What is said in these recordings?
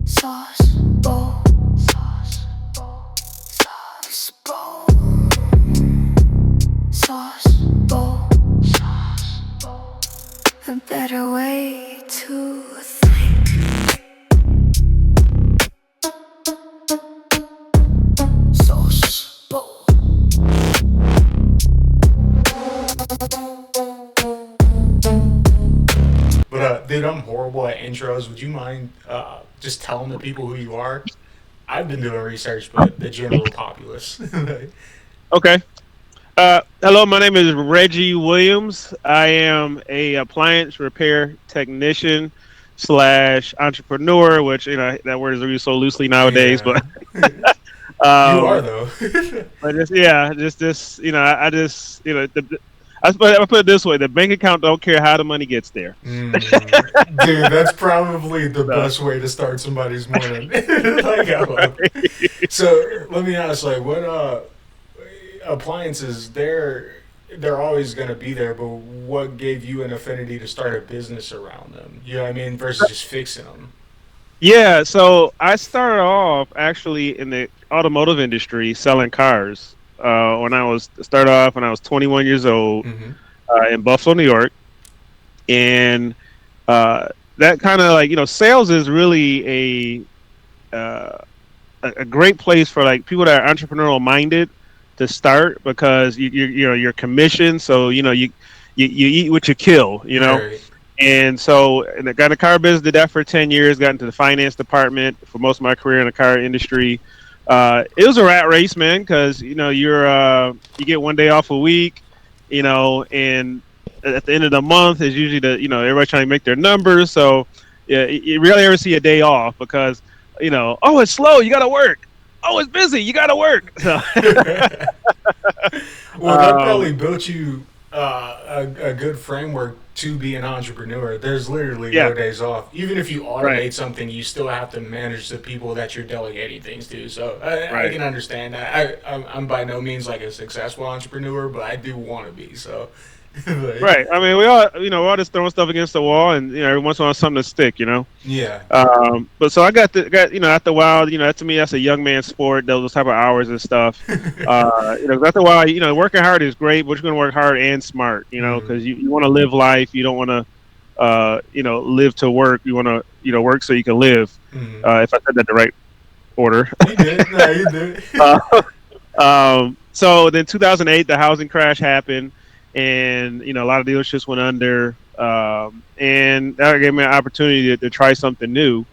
Sauce bowl, sauce bowl, sauce bowl, sauce bowl, sauce bowl. A better way to think. Sauce bowl. But dude, I'm horrible at intros. Would you mind just telling the people who you are? I've been doing research, but the general populace. Okay. Hello, my name is Reggie Williams. I am a appliance repair technician slash entrepreneur, which that word is used so loosely nowadays. Yeah. But You are um, though. but just yeah, just this I just I put it this way: the bank account don't care how the money gets there. Dude, that's probably the So, best way to start somebody's morning. Like, I love it. So let me ask, like, what appliances? They're always going to be there, but what gave you an affinity to start a business around them? You know what I mean? Versus just fixing them. yeah, so I started off actually in the automotive industry selling cars. When I was started off when I was 21 years old Mm-hmm. in Buffalo, New York, and that kind of like sales is really a great place for like people that are entrepreneurial minded to start because you're commissioned, so you eat what you kill, Right. and so and I got in the car business, did that for 10 years, got into the finance department for most of my career in the car industry. It was a rat race, man, because you get one day off a week, and at the end of the month is usually everybody trying to make their numbers. So yeah, you rarely ever see a day off because oh, it's slow, you got to work. Oh, it's busy, you got to work. So, Well, that um, probably built you a good framework to be an entrepreneur. There's literally yeah, no days off. Even if you right, automate something, you still have to manage the people that you're delegating things to. So I right. can understand that. I'm by no means like a successful entrepreneur, but I do want to be. So, like, Right. I mean, we're all just throwing stuff against the wall, and every once in a while something to stick. yeah. But so I got after a while, that to me that's a young man's sport. Those type of hours and stuff. 'Cause after a while, working hard is great, but you're gonna work hard and smart. Mm, Because you want to live life. You don't want to, live to work. You want to, work so you can live. mm. If I said that the right order. You did. No, you did. uh, so then 2008, the housing crash happened, and a lot of dealerships went under, and that gave me an opportunity to try something new.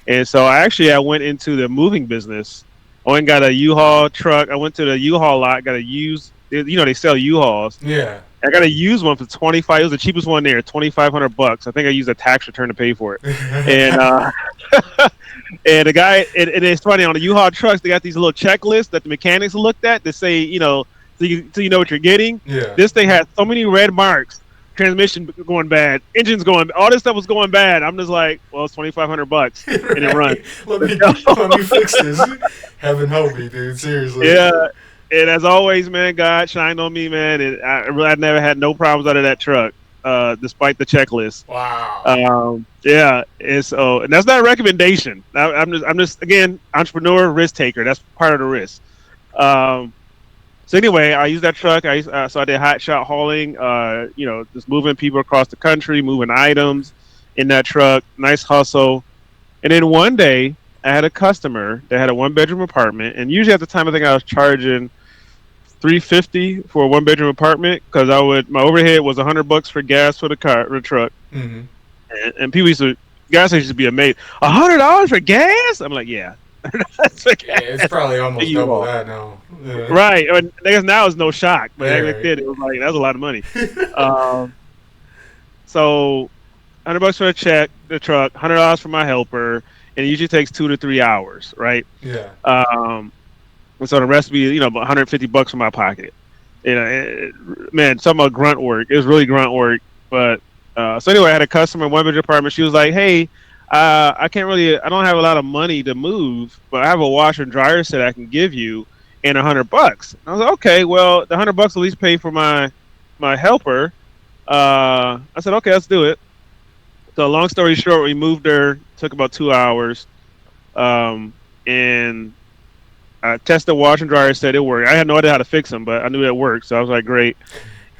And so I went into the moving business. I went and got a U-Haul truck. I went to the U-Haul lot, got a used. They sell U-Hauls. Yeah. I got a used one for 25. It was the cheapest one there, $2,500. I think I used a tax return to pay for it. And and the guy, and it's funny, on the U-Haul trucks, they got these little checklists that the mechanics looked at that say, so you know what you're getting. Yeah. This thing had so many red marks, transmission going bad, engines going, all this stuff was going bad. I'm just like, well, it's $2,500 and it runs. Right. Let me fix this. Heaven help me, dude. Seriously. Yeah. And as always, man, God shined on me, man. And I never had no problems out of that truck, despite the checklist. Wow. Yeah, and that's not a recommendation. I'm just again entrepreneur, risk taker. That's part of the risk. Um, so anyway, I used that truck. So I did hot shot hauling. Just moving people across the country, moving items in that truck. Nice hustle. And then one day, I had a customer that had a one-bedroom apartment, and usually at the time I think I was charging $350 for a one-bedroom apartment because my overhead was $100 for gas for the truck. Hmm. And people gas stations used to be amazed. $100 for gas? I'm like, yeah. That's for Yeah, it's gas. probably almost You double all. that now. Yeah. Right. I guess now it's no shock, but Yeah, back then right. it was like, that's a lot of money. Um, so $100 for the truck, $100 for my helper, and it usually takes 2 to 3 hours, right? Yeah. And so the rest would be, about $150 from my pocket. Man, talking about grunt work. It was really grunt work. But so anyway, I had a customer in one bedroom apartment. She was like, "Hey, I don't have a lot of money to move, but I have a washer and dryer set I can give you, and $100." I was like, "Okay, well, the $100 at least pay for my helper." I said, "Okay, let's do it." So long story short, we moved her. Took about 2 hours. And I tested the wash and dryer, said it worked. I had no idea how to fix them, but I knew that worked, so I was like, great.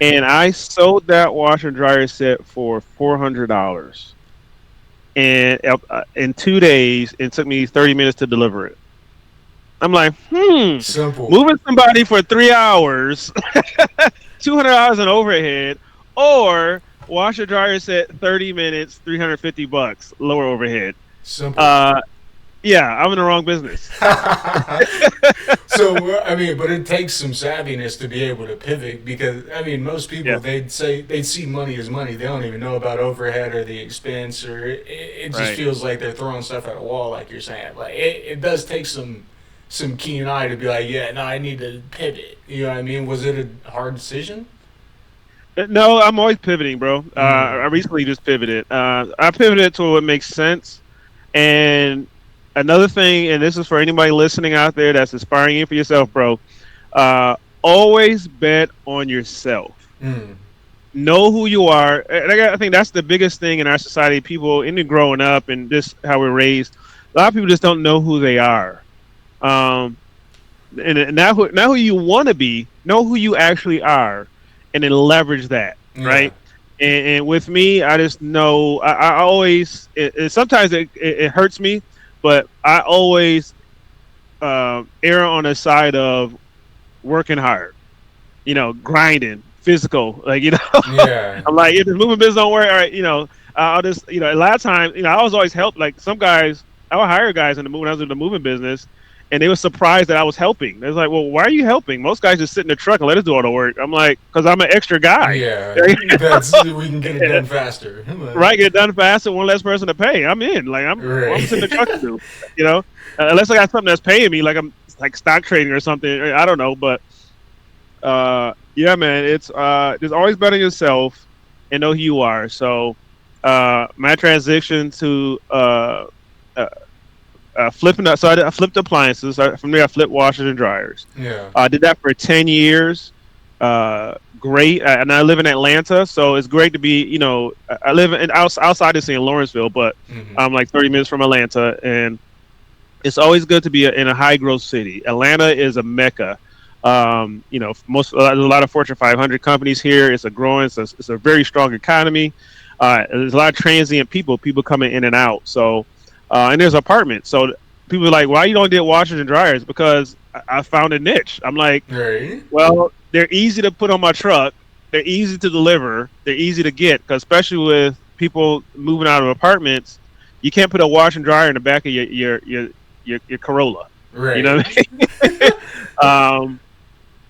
And I sold that washer and dryer set for $400. And in 2 days, it took me 30 minutes to deliver it. I'm like, Simple. moving somebody for 3 hours, $200 in overhead, or washer dryer set 30 minutes, $350, lower overhead. Simple. Yeah, I'm in the wrong business. So I mean, but it takes some savviness to be able to pivot because I mean, most people Yeah. they'd see money as money. They don't even know about overhead or the expense, or it just Right. feels like they're throwing stuff at a wall, like you're saying. Like it does take some keen eye to be like, yeah, no, I need to pivot. You know what I mean? Was it a hard decision? No, I'm always pivoting, bro. Mm. I recently just pivoted. I pivoted to what makes sense. And another thing, and this is for anybody listening out there that's aspiring in for yourself, bro. Always bet on yourself. Mm. Know who you are. And I think that's the biggest thing in our society. People, in the growing up and just how we're raised, a lot of people just don't know who they are. And now who you want to be, know who you actually are, and then leverage that, Yeah. right? And with me, I just know I always. Sometimes it hurts me, but I always err on the side of working hard. Grinding, physical. Like Yeah. I'm like, if the moving business don't work, all right, I'll just, a lot of times, I was always help. Like some guys, I would hire guys in the moving. I was in the moving business, and they were surprised that I was helping. They was like, "Well, why are you helping? Most guys just sit in the truck and let us do all the work." I'm like, "Cause I'm an extra guy." Yeah. We can get it done faster. Right, get it done faster, one less person to pay. I'm in. Like I'm Right. sitting in the truck to do. Unless I got something that's paying me, like I'm like stock trading or something. I don't know, but yeah, man, it's just always bet on yourself and know who you are. So my transition to flipping up. So I flipped appliances. From there, I flipped washers and dryers. Yeah. I did that for 10 years. Great. And I live in Atlanta, so it's great to be, I live outside the city in Lawrenceville, but Mhm. I'm like 30 minutes from Atlanta. And it's always good to be in a high growth city. Atlanta is a mecca. There's a lot of Fortune 500 companies here. It's a very strong economy. There's a lot of transient people coming in and out. So, and there's apartments. So people are like, why you don't get washers and dryers? Because I found a niche. I'm like, Right. well, they're easy to put on my truck. They're easy to deliver. They're easy to get. Because especially with people moving out of apartments, you can't put a washer and dryer in the back of your Corolla. Right. You know what I mean?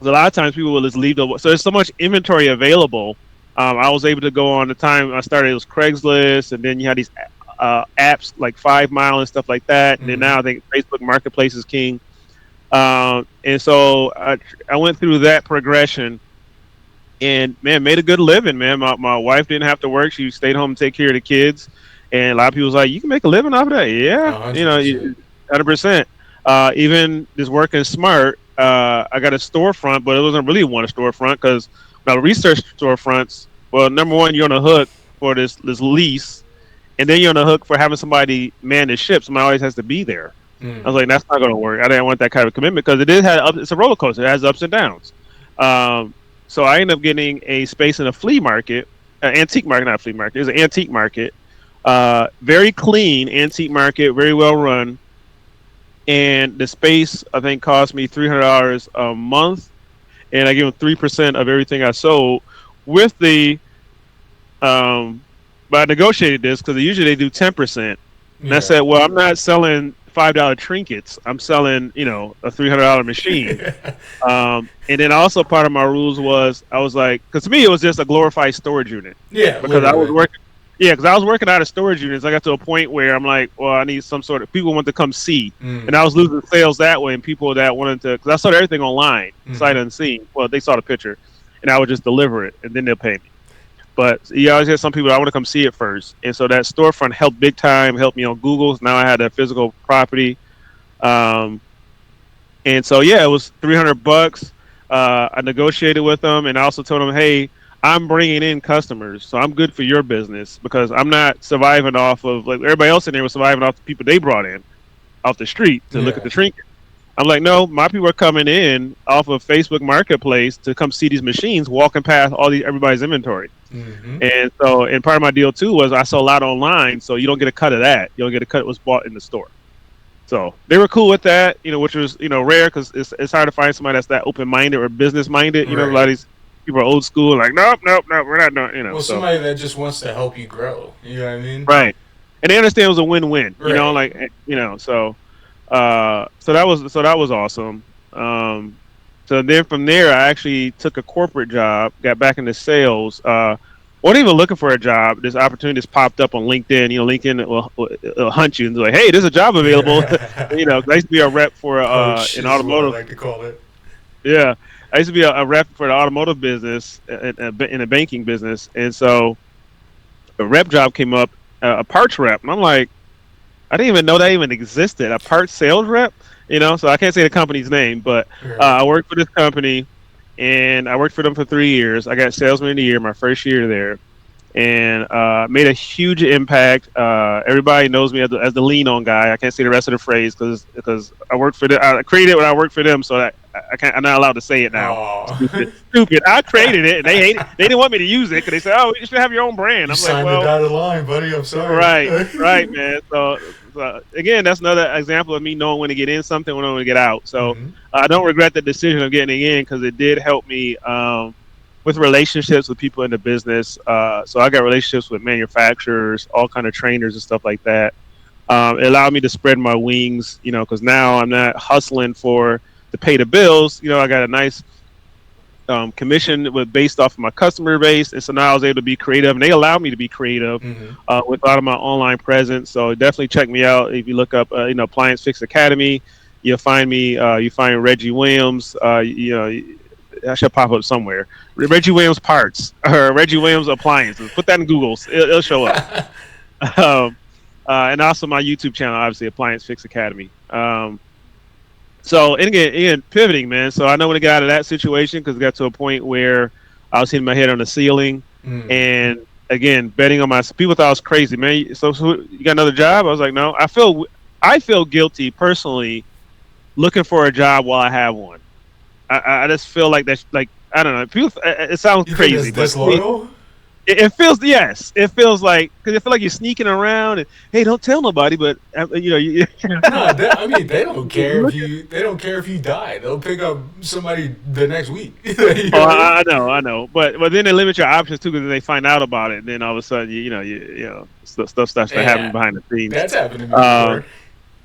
A lot of times people will just leave so there's so much inventory available. I was able to go on the time I started. It was Craigslist, and then you had these apps like 5 Mile and stuff like that. And then now I think Facebook Marketplace is king. And so I went through that progression, and man, made a good living. Man, my wife didn't have to work; she stayed home and take care of the kids. And a lot of people was like, "You can make a living off of that." Yeah, 100%. 100%. Even just working smart. I got a storefront, but it wasn't really one storefront because when I researched storefronts, well, number one, you're on the hook for this lease, and then you're on the hook for having somebody man the ship. Somebody always has to be there. I was like, that's not going to work. I didn't want that kind of commitment because it's a roller coaster. It has ups and downs. So I ended up getting a space in a flea market, antique market, not flea market. It's an antique market, very clean antique market, very well run. And the space I think cost me $300 a month, and I give them 3% of everything I sold. With the, but I negotiated this because usually they do 10%, and I said, well, I'm not selling $5 trinkets. I'm selling, a $300 machine. And then also part of my rules was I was like, because to me it was just a glorified storage unit. Yeah. Because I was working. Yeah, because I was working out of storage units. I got to a point where I'm like, well, I need some sort of people want to come see, and I was losing sales that way, and people that wanted to, because I sold everything online, sight unseen. Well, they saw the picture, and I would just deliver it, and then they'll pay me. But you always get some people I want to come see it first, and so that storefront helped big time. Helped me on Google. Now I had a physical property, and so yeah, it was $300. I negotiated with them, and I also told them, hey, I'm bringing in customers, so I'm good for your business because I'm not surviving off of like everybody else in there was surviving off the people they brought in. off the street to look Yeah. at the trinket. I'm like, no, my people are coming in off of Facebook Marketplace to come see these machines, walking past everybody's inventory. Mm-hmm. And so, and part of my deal too was I sell a lot online, so you don't get a cut of that. You don't get a cut of what's bought in the store. So they were cool with that, which was rare because it's hard to find somebody that's that open minded or business minded. A lot Right. of these people are old school, like nope, we're not doing. Well, So somebody that just wants to help you grow. You know what I mean? right, and they understand it was a win win. Right. So that was awesome. So then from there, I actually took a corporate job, got back into sales. Wasn't even looking for a job. This opportunity just popped up on LinkedIn. LinkedIn will hunt you and be like, "Hey, there's a job available." I used to be a rep for Coach an is what I automotive. like to call it. Yeah, I used to be a rep for the automotive business in a banking business, and so a rep job came up, a parts rep, and I'm like, I didn't even know that even existed, a parts sales rep. So I can't say the company's name, but Right. I worked for this company, and I worked for them for 3 years. I got salesman of the year my first year there, and made a huge impact. Everybody knows me as the lean on guy. I can't say the rest of the phrase because I worked for them. I created it when I worked for them, so that I can't. I'm not allowed to say it now. Aw. Stupid. I created it, and they hate it. They didn't want me to use it because they said, "Oh, you should have your own brand." You I'm signed like, the "Well, dotted line, buddy. I'm sorry. right, man." So again, that's another example of me knowing when to get in something, when to get out. So Mhm. I don't regret the decision of getting in because it did help me with relationships with people in the business. So I got relationships with manufacturers, all kind of trainers and stuff like that. It allowed me to spread my wings, because now I'm not hustling to pay the bills. I got a nice commission based off of my customer base, and so now I was able to be creative, and they allowed me to be creative Mhm. with a lot of my online presence. So definitely check me out if you look up, Appliance Fix Academy. You'll find me. You find Reggie Williams. I should pop up somewhere. Reggie Williams parts or Reggie Williams appliances. Put that in Google. It'll show up. And also my YouTube channel, obviously Appliance Fix Academy. So and again, pivoting, man. So I know when I got out of that situation because it got to a point where I was hitting my head on the ceiling, Mm. and again betting on my people thought I was crazy, man. So you got another job? I was like, no. I feel guilty personally looking for a job while I have one. I just feel like that's like I don't know. People, it sounds You think crazy, that's but to me, disloyal? it feels It feels like because I feel like you're sneaking around and hey, don't tell nobody. But you No, they don't care if you. They don't care if you die. They'll pick up somebody the next week. You know Oh, what I mean? I know. But then they limit your options too because they find out about it. And then all of a sudden, stuff starts to happen Yeah. behind the scenes. That's happened to me Um, before.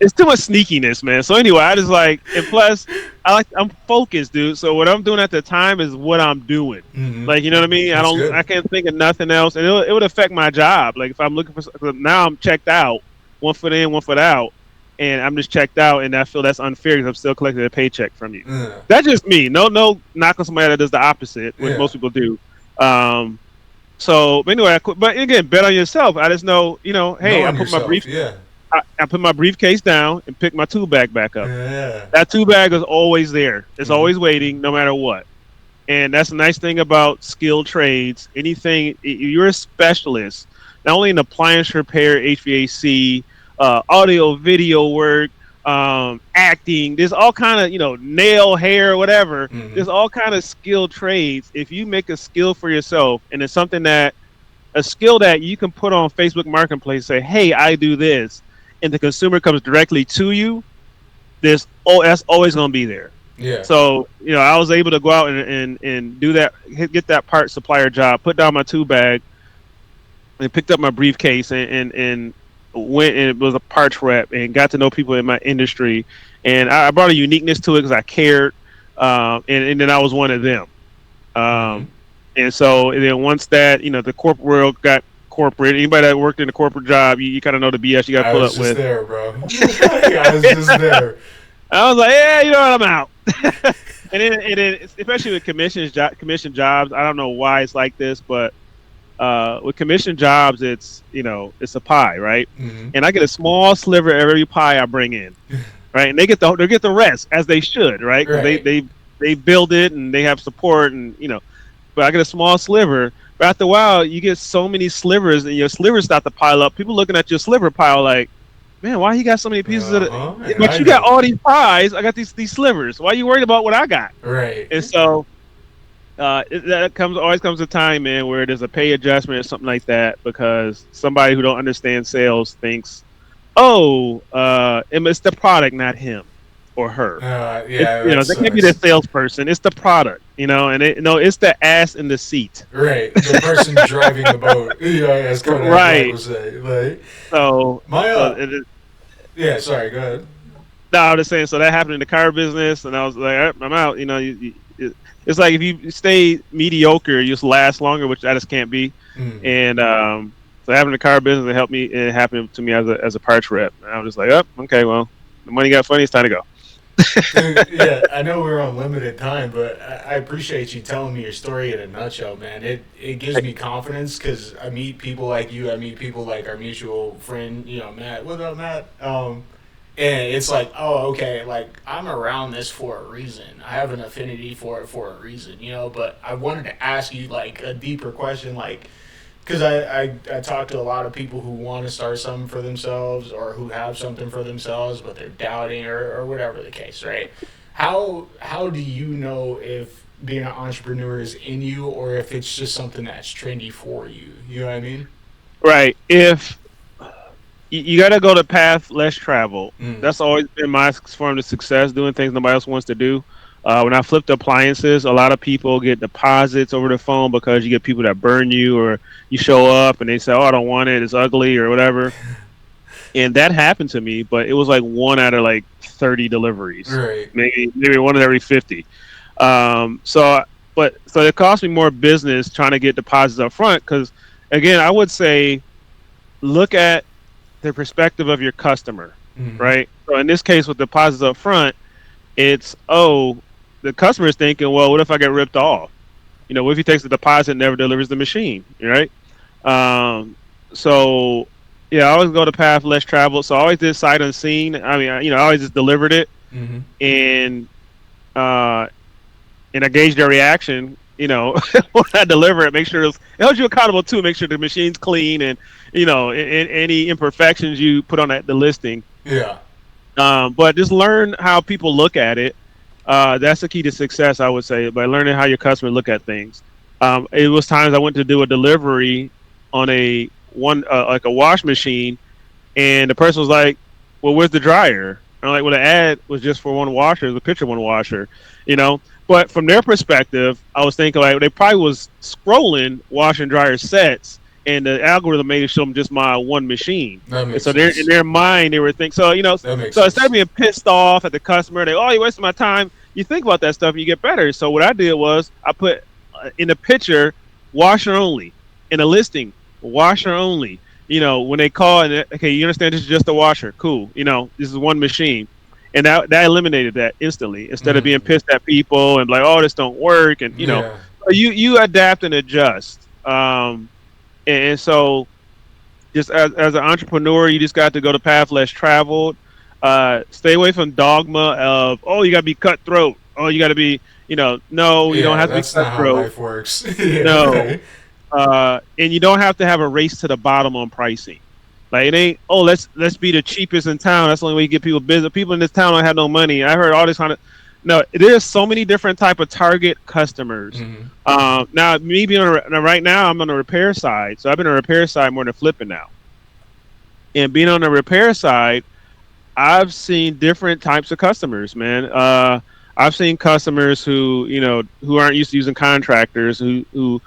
It's too much sneakiness, man. So anyway, I just like, and plus, I'm focused, dude. So what I'm doing at the time is what I'm doing. Mhm. Like, you know what I mean? That's good. I can't think of nothing else, and it would affect my job. Like if I'm looking for, now I'm checked out, 1 foot in, 1 foot out, and I'm just checked out, and I feel that's unfair because I'm still collecting a paycheck from you. Yeah. That's just me. No knock on somebody that does the opposite, which Yeah. most people do. So anyway, but again, bet on yourself. I just know, hey, Knowing yourself, yeah. I put my briefcase down and pick my tool bag back up. Yeah. That tool bag is always there. It's Mhm. always waiting, no matter what. And that's the nice thing about skilled trades. Anything you're a specialist, not only in appliance repair, HVAC, audio, video work, acting. There's all kind of nail, hair, whatever. Mhm. There's all kind of skilled trades. If you make a skill for yourself, and it's something a skill that you can put on Facebook Marketplace, say, "Hey, I do this," and the consumer comes directly to you. That's always going to be there. Yeah. So I was able to go out and do that, get that part supplier job, put down my tool bag, and picked up my briefcase and went and was a parts rep and got to know people in my industry, and I brought a uniqueness to it because I cared, and then I was one of them. And so and then once that the corporate world got corporate, anybody that worked in a corporate job, you kind of know the BS you got to I put was up just with. there, bro. I was just there. I was like, yeah, what, I'm out. and then especially with commission jobs, I don't know why it's like this, but with commission jobs, it's a pie, right? Mhm. And I get a small sliver of every pie I bring in, right? And they get the rest as they should, right? 'Cause Right. they build it and they have support and but I get a small sliver. But after a while, you get so many slivers and your slivers start to pile up. People looking at your sliver pile like, man, why he got so many pieces of the? And But I you got don't. all these pies. I got these slivers. Why you worried about what I got? Right. And so that always comes a time, man, where there's a pay adjustment or something like that because somebody who don't understand sales thinks, oh, it's the product, not him or her. Yeah, that They can't be the sucks. salesperson. It's the product, and it's the ass in the seat. Right, the person driving the boat. Yeah, as Kodak Black Right. would say. Like So, my so it is. yeah. Sorry, go ahead. No, I was just saying. So that happened in the car business, and I was like, I'm out. It's like if you stay mediocre, you just last longer, which I just can't be. Mm. And so having the car business, it helped me. It happened to me as a parts rep. And I was just like, oh, okay, well, the money got funny. It's time to go. Dude, yeah, I know we're on limited time, but I appreciate you telling me your story in a nutshell, man. It gives me confidence because I meet people like you. I meet people like our mutual friend, Matt. What up, Matt? And it's like, oh, okay, like I'm around this for a reason. I have an affinity for it for a reason. But I wanted to ask you like a deeper question, like, because I talk to a lot of people who want to start something for themselves or who have something for themselves, but they're doubting or whatever the case, right? How do you know if being an entrepreneur is in you or if it's just something that's trendy for you? You know what I mean? Right. If you got to go the path less traveled. Mm. That's always been my form of success, doing things nobody else wants to do. When I flipped appliances, a lot of people get deposits over the phone because you get people that burn you, or you show up and they say, "Oh, I don't want it. It's ugly," or whatever. And that happened to me, but it was like one out of like 30 deliveries, Right. maybe one out of every 50. So it cost me more business trying to get deposits up front because, again, I would say look at the perspective of your customer, Mm. right? So in this case, with deposits up front, it's the customer is thinking, well, what if I get ripped off? What if he takes the deposit and never delivers the machine, right? So yeah, I always go the path less traveled. So I always did sight unseen. I mean, I always just delivered it, Mm-hmm. and uh, and I gauge their reaction. When I deliver it, make sure it holds you accountable too. Make sure the machine's clean, and any imperfections you put on the listing. Yeah. But just learn how people look at it. That's the key to success, I would say, by learning how your customer look at things. It was times I went to do a delivery on like a wash machine, and the person was like, "Well, where's the dryer?" And I'm like, "Well, the ad was just for one washer, the picture of one washer, you know." But from their perspective, I was thinking like they probably was scrolling wash and dryer sets, and the algorithm made it show them just my one machine. That And makes so sense. in their mind, they were thinking, so That makes so sense. instead of being pissed off at the customer, oh, you wasted my time. You think about that stuff, and you get better. So what I did was I put in the picture, washer only, in a listing, washer only. When they call and okay, you understand this is just a washer, cool. This is one machine, and that eliminated that instantly. Instead of being pissed at people and like, oh, this don't work, and Yeah. you adapt and adjust. And so just as an entrepreneur, you just got to go the path less traveled. Stay away from dogma of, oh, you got to be cutthroat. Oh, you got to be, no, you don't have to be That's not how cutthroat. life works. Yeah, No. right. And you don't have to have a race to the bottom on pricing. Like it ain't, oh, let's be the cheapest in town. That's the only way you get people business. People in this town don't have no money. I heard all this kind of. No, there's so many different type of target customers. Mhm. Now, me being right now, I'm on the repair side, so I've been on the repair side more than flipping now. And being on the repair side, I've seen different types of customers, man. I've seen customers who aren't used to using contractors, who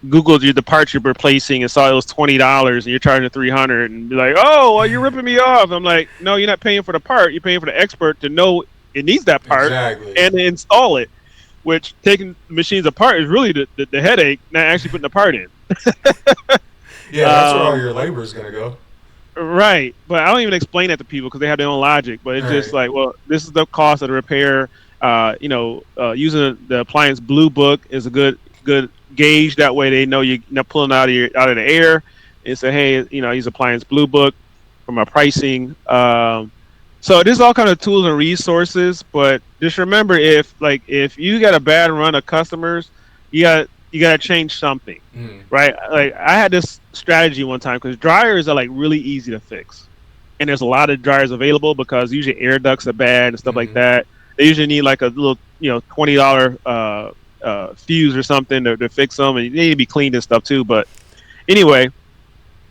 Googled the parts you're replacing and saw it was $20 and you're charging $300 and be like, oh, well, you're ripping me off. I'm like, no, you're not paying for the part. You're paying for the expert to know it needs that part Exactly. and to install it, which taking machines apart is really the headache, not actually putting the part in. Yeah, that's where all your labor is gonna go. Right, but I don't even explain that to people because they have their own logic. But it's just Right. like, well, this is the cost of the repair. Using the appliance blue book is a good gauge. That way, they know you're not pulling out of the air. And say, hey, use appliance blue book for my pricing. So there's all kind of tools and resources. But just remember, if you got a bad run of customers, you got to change something. Mm. Right, like I had this strategy one time because dryers are like really easy to fix. and there's a lot of dryers available because usually air ducts are bad and stuff like Mm-hmm. that. They usually need like a little, $20 fuse or something to fix them, and they need to be cleaned and stuff too. But anyway,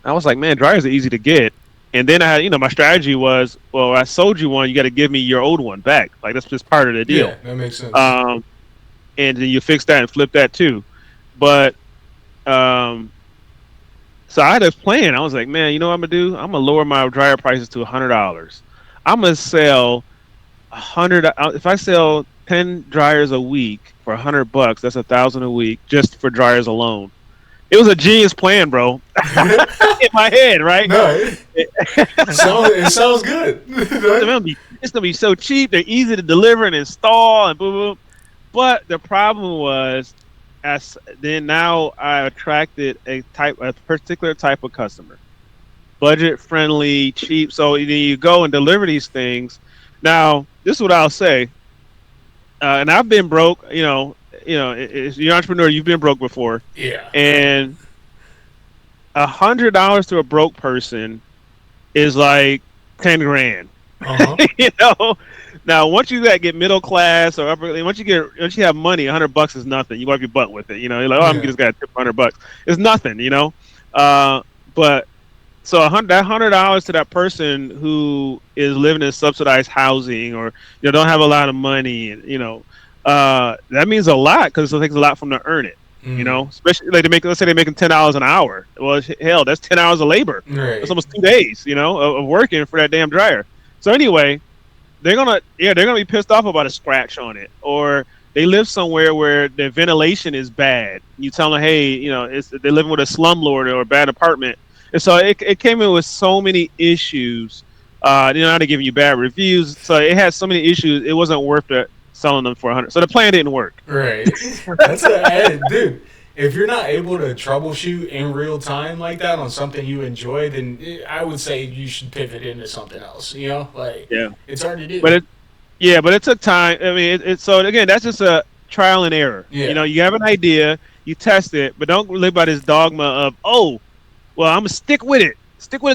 I was like, man, dryers are easy to get. And then I had, my strategy was, well, I sold you one, you got to give me your old one back. Like that's just part of the deal. Yeah, that makes sense. Um, and then you fix that and flip that too. But um, so I had this plan. I was like, man, you know what I'm gonna do? I'm gonna lower my dryer prices to $100. I'm gonna sell 100. If I sell 10 dryers a week for $100, that's 1,000 a week just for dryers alone. It was a genius plan, bro. In my head, right? No, it sounds good. It's gonna be so cheap. They're easy to deliver and install, and boom, boom. But the problem was, then now I attracted a particular type of customer, budget friendly, cheap. So then you go and deliver these things. Now, this is what I'll say, and I've been broke. You're an entrepreneur. You've been broke before, Yeah. and $100 to a broke person is like 10 grand. Uh-huh. Now once you get middle class or upper, once you have money, $100 is nothing. You wipe your butt with it. You're like, oh, I'm just gonna tip $100. It's nothing. But so $100 to that person who is living in subsidized housing or don't have a lot of money, and that means a lot because it takes a lot from them to earn it. Especially like let's say they're making $10 an hour. Well, hell, that's 10 hours of labor. Right. That's almost 2 days, of working for that damn dryer. So anyway, they're gonna be pissed off about a scratch on it, or they live somewhere where the ventilation is bad. You tell them, hey, they're living with a slumlord or a bad apartment, and so it came in with so many issues. They're giving you bad reviews, so it had so many issues. It wasn't worth it selling them for 100. So the plan didn't work. Right. Dude. If you're not able to troubleshoot in real time like that on something you enjoy, then I would say you should pivot into something else. Yeah, it's hard to do. But it took time. I mean, so again, that's just a trial and error. Yeah. You have an idea, you test it, but don't live by this dogma of, oh, well, I'm gonna stick with it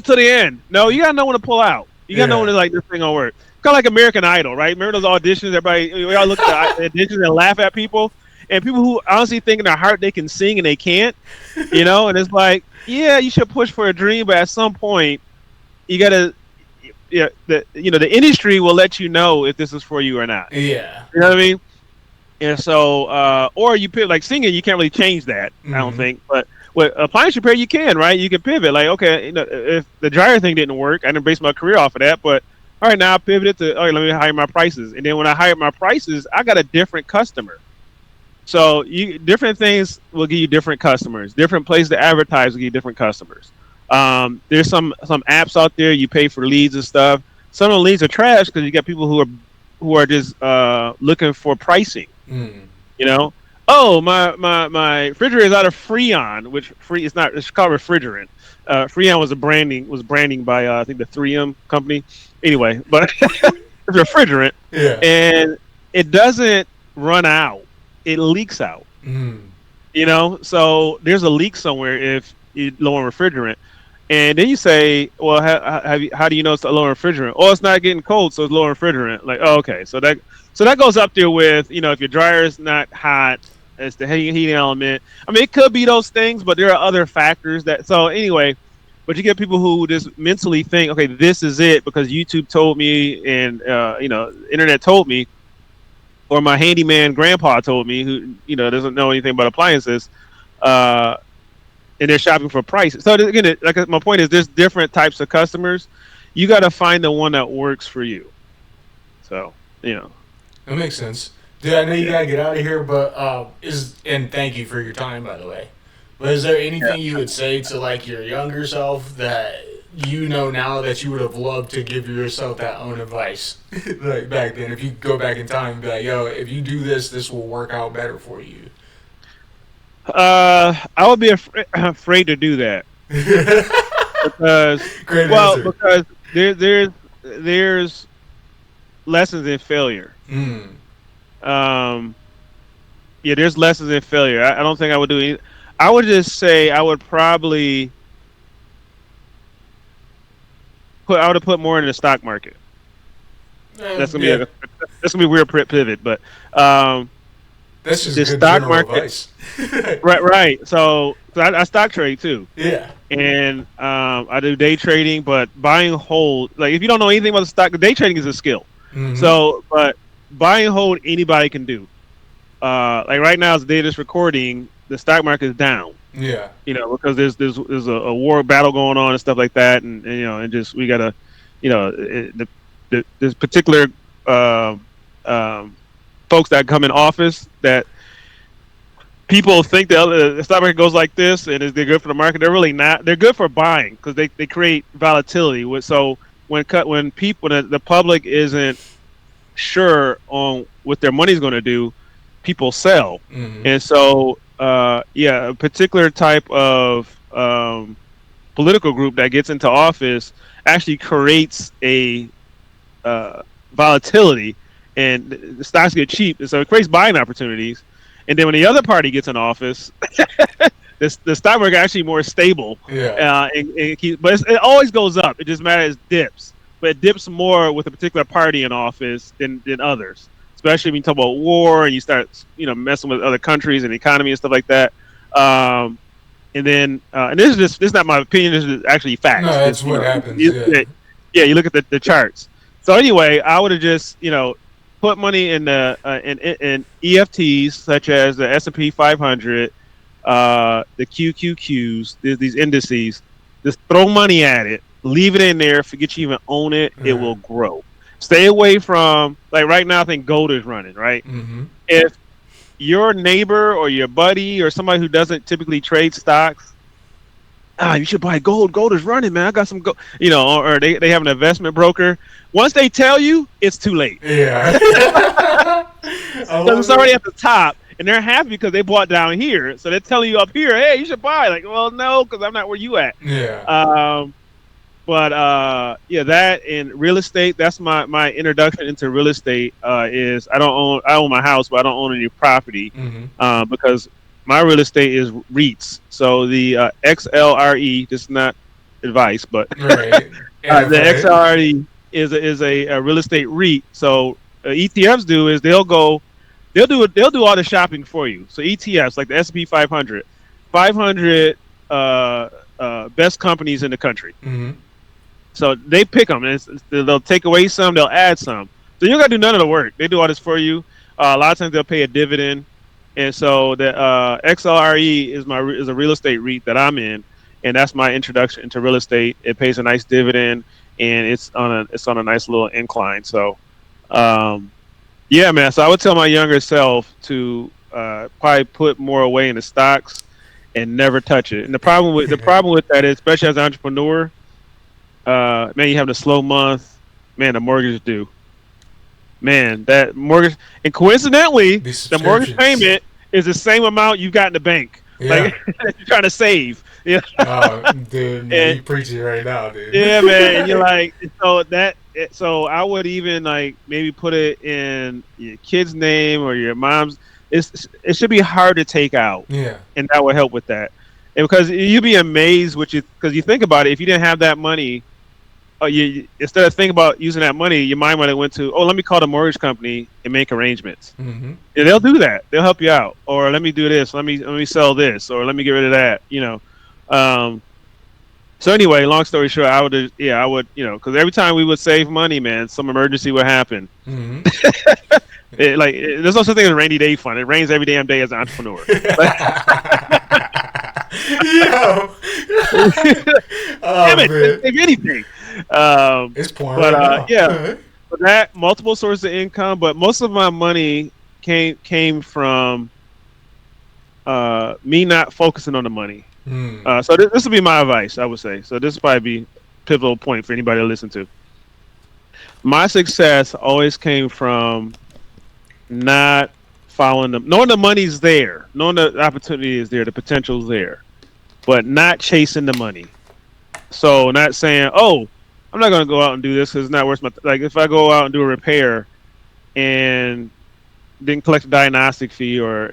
to the end. No, you gotta know when to pull out. You gotta know when to this thing gonna work. Kind of like American Idol, right? Remember those auditions? We all look at the auditions and laugh at people. And people who honestly think in their heart they can sing and they can't, and it's like, yeah, you should push for a dream, but at some point, you gotta, the industry will let you know if this is for you or not. Yeah, you know what I mean. And so, or you pivot, like singing, you can't really change that. Mm-hmm. I don't think, but with appliance repair, you can, right? You can pivot. Like, okay, if the dryer thing didn't work, I didn't base my career off of that, but all right, now I pivoted to, all right, let me hire my prices, and then when I hired my prices, I got a different customer. So different things will give you different customers. Different places to advertise will give you different customers. There's some apps out there you pay for leads and stuff. Some of the leads are trash because you got people who are just looking for pricing. Oh, my refrigerator is out of Freon, which it's called refrigerant. Freon was branding by I think the 3M company. Anyway, but it's refrigerant, and it doesn't run out. It leaks out. So there's a leak somewhere if you lower refrigerant, and then you say, well, how do you know it's a lower refrigerant? Oh, it's not getting cold, so it's lower refrigerant. Like, oh, okay, so that goes up there with, if your dryer is not hot, it's the heating element. I mean, it could be those things, but there are other factors that. So anyway, but you get people who just mentally think, okay, this is it because YouTube told me, and internet told me. Or my handyman grandpa told me, who doesn't know anything about appliances, and they're shopping for prices. So again, like my point is, there's different types of customers. You got to find the one that works for you. So that makes sense. Dude, I know you gotta get out of here, but and thank you for your time, by the way. But is there anything you would say to like your younger self that now that you would have loved to give yourself that own advice like back then? If you go back in time and be like, yo, if you do this, this will work out better for you. I would be afraid to do that because because there's lessons in failure. There's lessons in failure. I don't think I would do anything. I would just say I would probably I would have put more in the stock market. That's gonna be Yeah, a weird pivot, but um, that's just the good stock general market, advice. right. So I stock trade too, Yeah. and I do day trading, but buying hold, like if you don't know anything about the stock, the day trading is a skill. Mm-hmm. So, but buying hold anybody can do. Like right now, as the day of this recording, the stock market is down. Yeah. Because there's a war battle going on and stuff like that, and and just we gotta, this particular um, um, folks that come in office that people think that the stock market goes like this and they're good for the market. They're really not. They're good for buying because they create volatility. So when the public isn't sure on what their money's going to do, people sell. Mm-hmm. And so a particular type of political group that gets into office actually creates a volatility, and the stocks get cheap, and so it creates buying opportunities. And then when the other party gets in office, the stock market actually more stable. Yeah. But it always goes up. It just matters dips, but it dips more with a particular party in office than others. Especially when you talk about war and you start messing with other countries and the economy and stuff like that. And then and this is not my opinion. This is actually facts. No, that's what happens. Yeah. You look at the charts. So anyway, I would have just put money in the in EFTs such as the S&P 500, the QQQs, these indices. Just throw money at it, leave it in there. Forget you even own it. It will grow. Stay away from, like right now, I think gold is running, right? Mm-hmm. If your neighbor or your buddy or somebody who doesn't typically trade stocks, you should buy gold. Gold is running, man. I got some gold. Or they have an investment broker. Once they tell you, it's too late. Yeah. It's already at the top, and they're happy because they bought down here. So they're telling you up here, hey, you should buy. Like, well, no, because I'm not where you at. Yeah. That in real estate, that's my introduction into real estate. Is I own my house, but I don't own any property. Mm-hmm. Because my real estate is REITs. So the XLRE, this is not advice, but Right. the XLRE is a real estate REIT. So ETFs they'll do all the shopping for you. So ETFs like the S&P 500, 500 best companies in the country. Mm-hmm. So they pick them, and they'll take away some, they'll add some. So you don't got to do none of the work. They do all this for you. A lot of times they'll pay a dividend, and so the XLRE is a real estate REIT that I'm in, and that's my introduction into real estate. It pays a nice dividend, and it's on a nice little incline. So, yeah, man. So I would tell my younger self to probably put more away in the stocks and never touch it. And the problem with that is, especially as an entrepreneur, man, you have a slow month, man, the mortgage is due. Man, that mortgage, and coincidentally, the mortgage payment is the same amount you've got in the bank. Yeah. Like you're trying to save. Yeah. Oh, dude, man, you preaching right now, dude. Yeah, man. And you're like, so I would even like maybe put it in your kid's name or your mom's. It should be hard to take out. Yeah. And that would help with that. And because you'd be amazed because you think about it, if you didn't have that money, you instead of thinking about using that money, your mind might have went to, let me call the mortgage company and make arrangements. Mm-hmm. And they'll do that. They'll help you out. Or let me do this. Let me sell this. Or let me get rid of that. So anyway, long story short, I would, because every time we would save money, man, some emergency would happen. Mm-hmm. There's no such thing as a rainy day fund. It rains every damn day as an entrepreneur. Yo. Damn it! Save anything. It's pouring. But for that, multiple sources of income, but most of my money came from me not focusing on the money. So this would be my advice, I would say. So this would probably be a pivotal point for anybody to listen to. My success always came from not following them, knowing the money's there, knowing the opportunity is there, the potential's there, but not chasing the money. So not saying, I'm not going to go out and do this because it's not worth my like. If I go out and do a repair and didn't collect a diagnostic fee or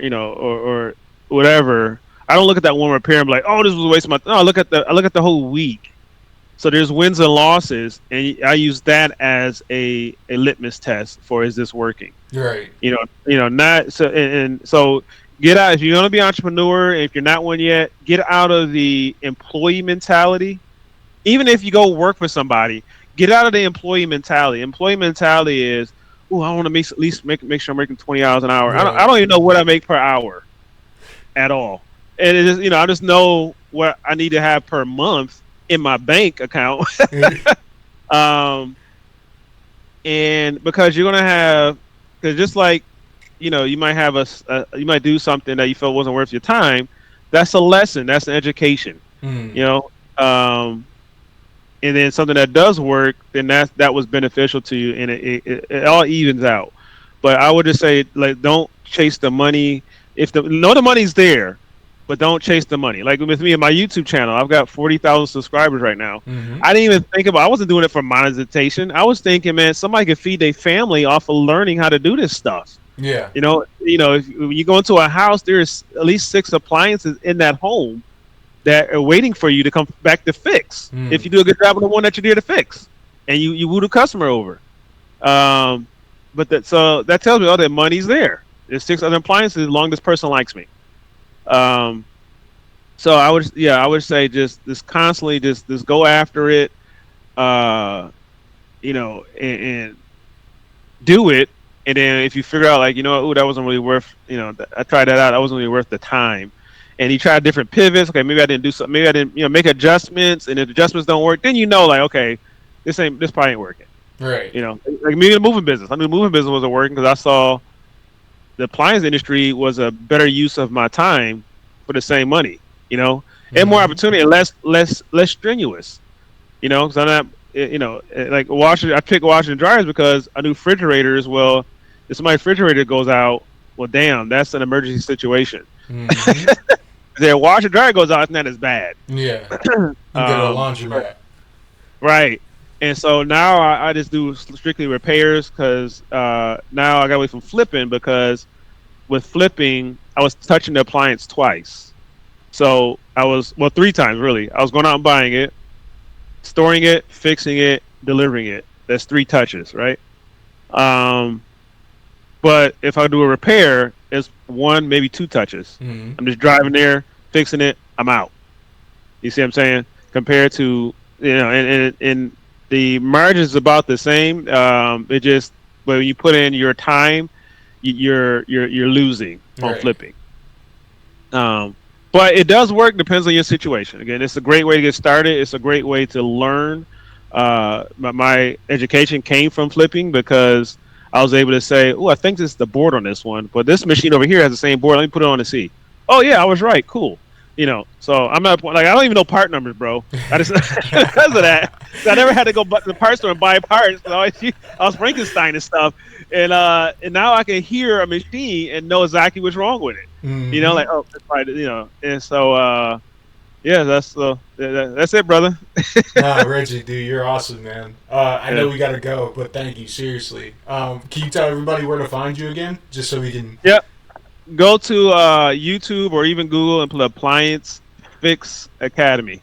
whatever, I don't look at that one repair and be like, this was a waste of my. No, I look at the whole week. So there's wins and losses, and I use that as a litmus test for is this working? Right. Not so and so get out if you're going to be an entrepreneur. If you're not one yet, get out of the employee mentality. Even if you go work for somebody, get out of the employee mentality. Employee mentality is, oh, I want to at least make sure I'm making 20 hours an hour. Right. I don't even know what I make per hour at all, and it is I just know what I need to have per month in my bank account. And because you're gonna have, because just like you might have you might do something that you felt wasn't worth your time. That's a lesson. That's an education. And then something that does work, then that was beneficial to you, and it all evens out. But I would just say, like, don't chase the money. If the money's there, but don't chase the money. Like with me and my YouTube channel, I've got 40,000 subscribers right now. Mm-hmm. I didn't even think I wasn't doing it for monetization. I was thinking, man, somebody could feed their family off of learning how to do this stuff. Yeah. If when you go into a house, there's at least 6 appliances in that home that are waiting for you to come back to fix. If you do a good job on the one that you're there to fix, and you woo the customer over. But that tells me, that money's there. There's 6 other appliances as long as this person likes me. So I would say just constantly just go after it, and do it. And then if you figure out, like, that wasn't really worth, I tried that out, that wasn't really worth the time. And you try different pivots. Okay, maybe I didn't do something. Maybe I didn't, make adjustments. And if adjustments don't work, then like, okay, this probably ain't working. Right. Like me in the moving business. I knew the moving business wasn't working because I saw the appliance industry was a better use of my time for the same money. And more opportunity and less strenuous. Because I'm not, like I pick washers and dryers because I knew refrigerators. Well, if somebody's refrigerator goes out, well, damn, that's an emergency situation. Mm-hmm. Their washer dryer goes out, it's not as bad. Yeah. You get a laundromat. Right. And so now I just do strictly repairs because now I got away from flipping, because with flipping, I was touching the appliance twice. So I was, 3 times really. I was going out and buying it, storing it, fixing it, delivering it. That's 3 touches, right? But if I do a repair, it's 1, maybe 2 touches. Mm-hmm. I'm just driving there, fixing it, I'm out. You see what I'm saying? Compared to, and the margin is about the same. It just, but when you put in your time, you're losing on flipping. But it does work. Depends on your situation. Again, it's a great way to get started. It's a great way to learn. My education came from flipping because I was able to say, oh, I think this is the board on this one, but this machine over here has the same board. Let me put it on and see. Oh yeah, I was right. Cool. So I'm at a point, like, I don't even know part numbers, bro. I just because of that, I never had to go to the parts store and buy parts. So I was Frankenstein and stuff, and now I can hear a machine and know exactly what's wrong with it. Mm-hmm. Like, oh, that's right. And so that's it, brother. Nah, Reggie, dude, you're awesome, man. I know we gotta go, but thank you, seriously. Can you tell everybody where to find you again, just so we can? Yep. Go to YouTube or even Google and put Appliance Fix Academy.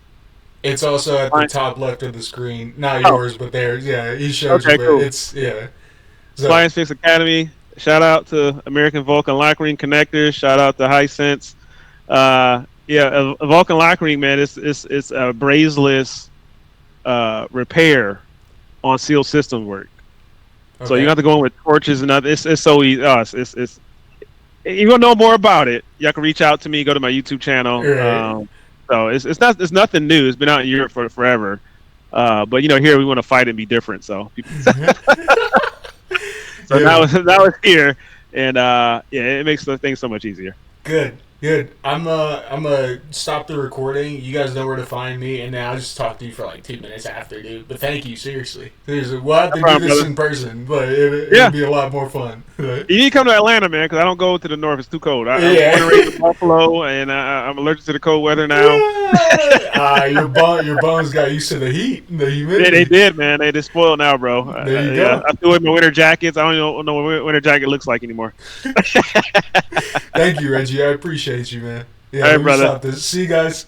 It's also at the top left of the screen. Not yours, but theirs. Yeah, he shows you. Cool. It's So, Appliance Fix Academy. Shout out to American Vulcan Lock Ring Connectors. Shout out to Hisense. A Vulcan Lock Ring, man, it's a brazeless repair on sealed system work. Okay. So you have to go in with torches and other. It's so easy. It's if you want to know more about it, y'all can reach out to me. Go to my YouTube channel. Right. So it's nothing new. It's been out in Europe for forever. But here we want to fight and be different. So now it's here, and it makes the thing so much easier. Good. I'm gonna stop the recording. You guys know where to find me, and then I'll just talk to you for like 2 minutes after, dude. But thank you, seriously. We'll have to do this in person, but it'll be a lot more fun. You need to come to Atlanta, man, because I don't go to the north. It's too cold. I'm born and raised in Buffalo, and I'm allergic to the cold weather now. Your bones got used to the heat, the humidity. Yeah, they did, man. They just spoiled now, bro. There you go. I threw in my winter jackets. I don't know what winter jacket looks like anymore. Thank you, Reggie. I appreciate you, man. Yeah, all right, brother. See you guys.